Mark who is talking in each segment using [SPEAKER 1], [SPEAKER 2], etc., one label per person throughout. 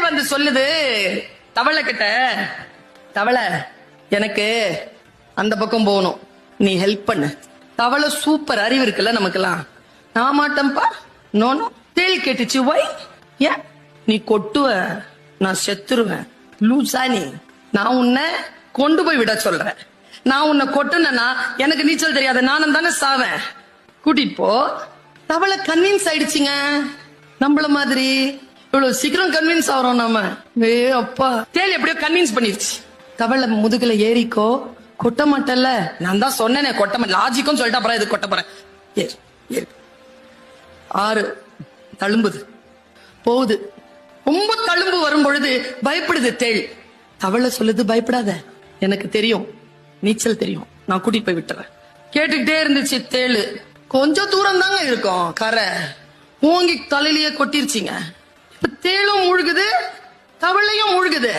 [SPEAKER 1] வந்து சொல்லுது தவளை கிட்ட, தவளை எனக்கு அந்த பக்கம் போகணும், நீ ஹெல்ப் பண்ணு. தவளை சூப்பர் அறிவு இருக்குல்ல நமக்கெல்லாம். நான் மாட்டேன்ப்பா. நோனோ. தேள் கேட்டுச்சு, வை? ஏன்? நீ கொட்டுவ, நான் செத்துருவேன். லூசா நீ? நான் உன்னை கொண்டு போய் விட சொல்றேன். நான் உன்னை கொட்டுனா எனக்கு நீச்சல் தெரியாத, நானும் தானே சாவேன். கூட்டிட்டு போ. தவளை கன்வின்ஸ் ஆயிடுச்சுங்க. நம்மள மாதிரி இவ்வளவு சீக்கிரம் கன்வின்ஸ் ஆகிறோம் நாம. அப்பா. தேள் எப்படியோ கன்வின்ஸ் பண்ணிருச்சு. தவளை முதுகுல ஏறிக்கோ, கொட்ட மாட்டல. நான் தான் சொன்னேனே கொட்ட மாட்டேன். லாஜிக்கும் சொல்லிட்டு அப்புறம் இது கொட்ட போறேன். ஏறு ஏறு. 6 தழும்புது போகுது. ரொம்ப தழும்பு வரும் பொழுது பயப்படுது தேள். தவளை சொல்லுது, பயப்படாத, எனக்கு தெரியும், நீச்சல் தெரியும், நான் கூட்டிட்டு போய் விட்டுறேன். கேட்டுக்கிட்டே இருந்துச்சு தேளு. கொஞ்சம் தூரம் தாங்க இருக்கும் கரை. ஓங்கி தலையிலேயே கொட்டிருச்சிங்க. இப்ப தேளும் மூழ்குது, தவளையும் மூழ்குது.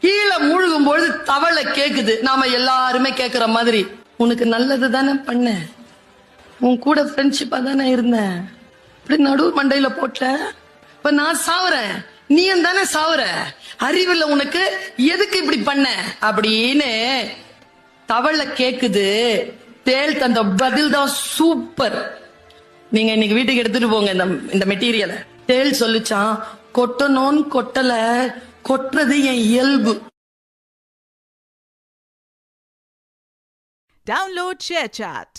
[SPEAKER 1] கீழே மூழ்கும் பொழுது தவளை கேக்குது, நாம எல்லாருமே கேக்குற மாதிரி, உனக்கு நல்லது தானே பண்ண, உன் கூட ஃப்ரெண்ட்ஷிப்பா தானே இருந்தேன், இப்படி நடு மண்டையில போட்ட, இப்ப நான் சாவுறேன், நீயும் தானே சாவுற, அறிவில்ல உனக்கு, எதுக்கு இப்படி பண்ண அப்படின்னு தவளை கேக்குது. தேள் தந்த பதில் தான் சூப்பர். நீங்க இன்னைக்கு வீட்டுக்கு எடுத்துட்டு போங்க இந்த மெட்டீரியலை. தேள் சொல்லிச்சான், கொட்டணும்னு கொட்டல, கொட்டுறது என் இயல்பு.
[SPEAKER 2] Download ShareChat.